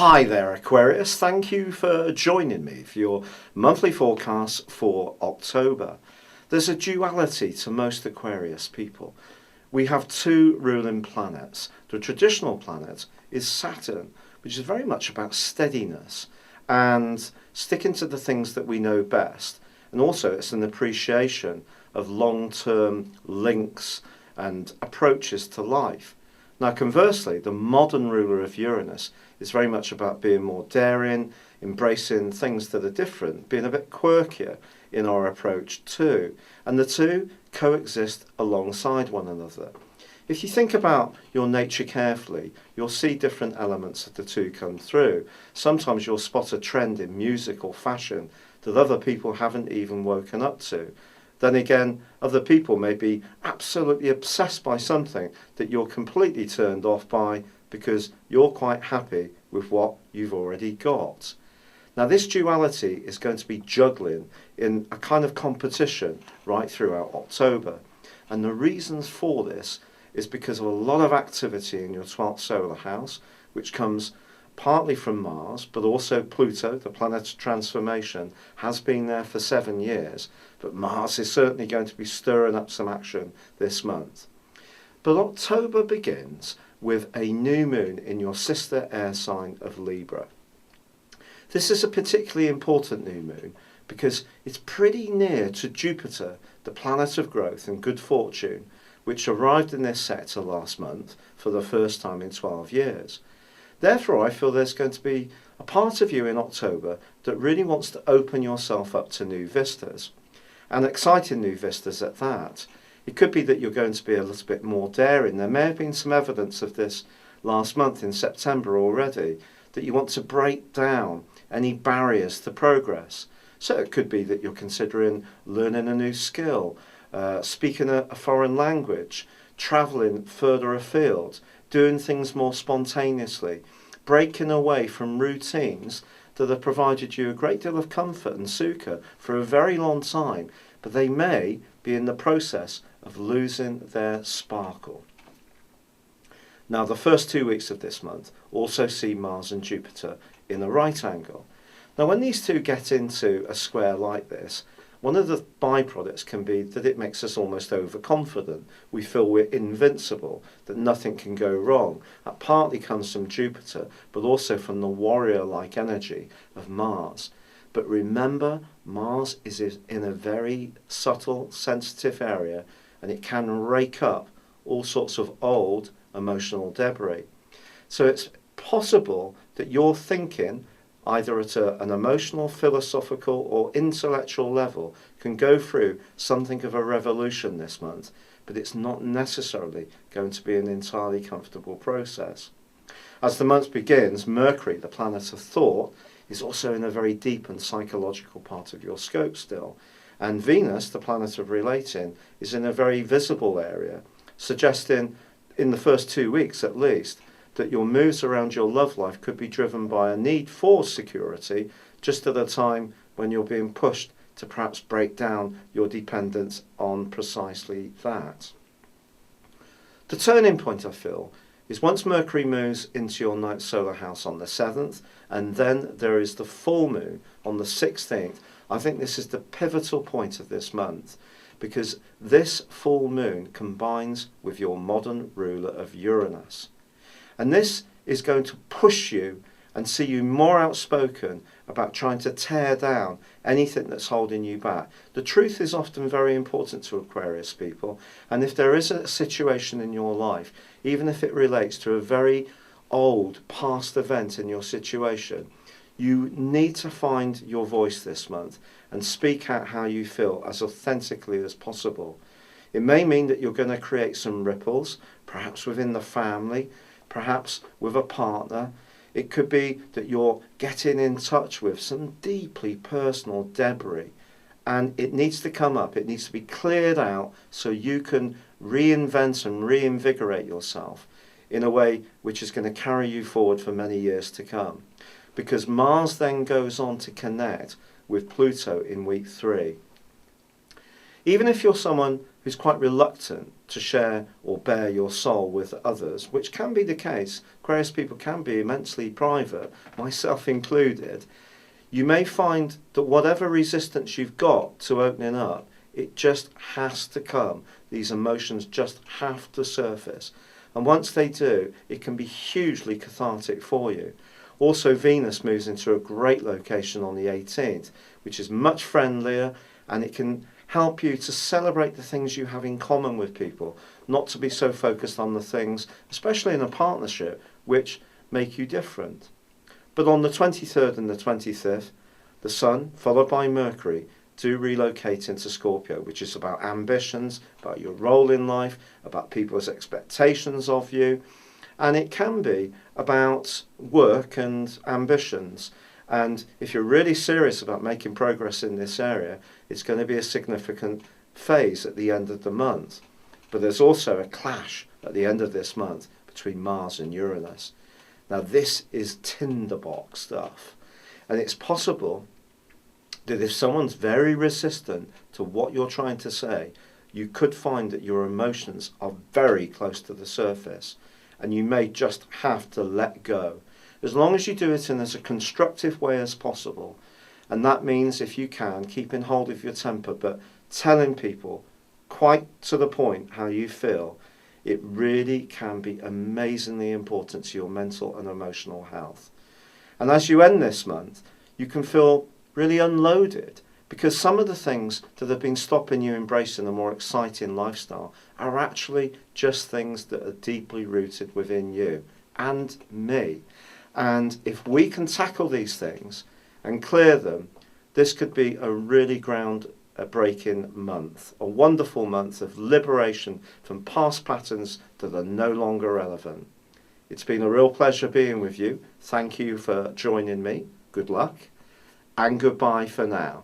Hi there, Aquarius. Thank you for joining me for your monthly forecast for October. There's a duality to most Aquarius people. We have two ruling planets. The traditional planet is Saturn, which is very much about steadiness and sticking to the things that we know best. And also it's an appreciation of long-term links and approaches to life. Now conversely, the modern ruler of Uranus is very much about being more daring, embracing things that are different, being a bit quirkier in our approach too. And the two coexist alongside one another. If you think about your nature carefully, you'll see different elements of the two come through. Sometimes you'll spot a trend in music or fashion that other people haven't even woken up to. Then again, other people may be absolutely obsessed by something that you're completely turned off by because you're quite happy with what you've already got. Now this duality is going to be juggling in a kind of competition right throughout October. And the reasons for this is because of a lot of activity in your 12th solar house, which comes partly from Mars, but also Pluto, the planet of transformation, has been there for 7 years. But Mars is certainly going to be stirring up some action this month. But October begins with a new moon in your sister air sign of Libra. This is a particularly important new moon because it's pretty near to Jupiter, the planet of growth and good fortune, which arrived in this sector last month for the first time in 12 years. Therefore, I feel there's going to be a part of you in October that really wants to open yourself up to new vistas, and exciting new vistas at that. It could be that you're going to be a little bit more daring. There may have been some evidence of this last month in September already, that you want to break down any barriers to progress. So it could be that you're considering learning a new skill, speaking a foreign language, travelling further afield, doing things more spontaneously, breaking away from routines that have provided you a great deal of comfort and sukha for a very long time, but they may be in the process of losing their sparkle. Now the first 2 weeks of this month also see Mars and Jupiter in a right angle. Now when these two get into a square like this, one of the byproducts can be that it makes us almost overconfident. We feel we're invincible, that nothing can go wrong. That partly comes from Jupiter, but also from the warrior-like energy of Mars. But remember, Mars is in a very subtle, sensitive area, and it can rake up all sorts of old emotional debris. So it's possible that you're thinking either at an emotional, philosophical or intellectual level can go through something of a revolution this month, but it's not necessarily going to be an entirely comfortable process. As the month begins, Mercury, the planet of thought, is also in a very deep and psychological part of your scope still, and Venus, the planet of relating, is in a very visible area, suggesting in the first 2 weeks at least that your moves around your love life could be driven by a need for security just at a time when you're being pushed to perhaps break down your dependence on precisely that. The turning point, I feel, is once Mercury moves into your 9th solar house on the 7th, and then there is the full moon on the 16th. I think this is the pivotal point of this month, because this full moon combines with your modern ruler of Uranus. And this is going to push you and see you more outspoken about trying to tear down anything that's holding you back. The truth is often very important to Aquarius people, and if there is a situation in your life, even if it relates to a very old past event in your situation, you need to find your voice this month and speak out how you feel as authentically as possible. It may mean that you're going to create some ripples, perhaps within the family, perhaps with a partner. It could be that you're getting in touch with some deeply personal debris, and it needs to come up, it needs to be cleared out so you can reinvent and reinvigorate yourself in a way which is going to carry you forward for many years to come. Because Mars then goes on to connect with Pluto in week 3. Even if you're someone who's quite reluctant to share or bare your soul with others, which can be the case. Aquarius people can be immensely private, myself included. You may find that whatever resistance you've got to opening up, it just has to come. These emotions just have to surface. And once they do, it can be hugely cathartic for you. Also, Venus moves into a great location on the 18th, which is much friendlier, and it can help you to celebrate the things you have in common with people, not to be so focused on the things, especially in a partnership, which make you different. But on the 23rd and the 25th, the Sun, followed by Mercury, do relocate into Scorpio, which is about ambitions, about your role in life, about people's expectations of you, and it can be about work and ambitions. And if you're really serious about making progress in this area, it's going to be a significant phase at the end of the month. But there's also a clash at the end of this month between Mars and Uranus. Now this is tinderbox stuff. And it's possible that if someone's very resistant to what you're trying to say, you could find that your emotions are very close to the surface. And you may just have to let go. As long as you do it in as a constructive way as possible. And that means, if you can, keeping hold of your temper, but telling people quite to the point how you feel, it really can be amazingly important to your mental and emotional health. And as you end this month, you can feel really unloaded, because some of the things that have been stopping you embracing a more exciting lifestyle are actually just things that are deeply rooted within you and me. And if we can tackle these things and clear them, this could be a really ground-breaking month, a wonderful month of liberation from past patterns that are no longer relevant. It's been a real pleasure being with you. Thank you for joining me. Good luck, and goodbye for now.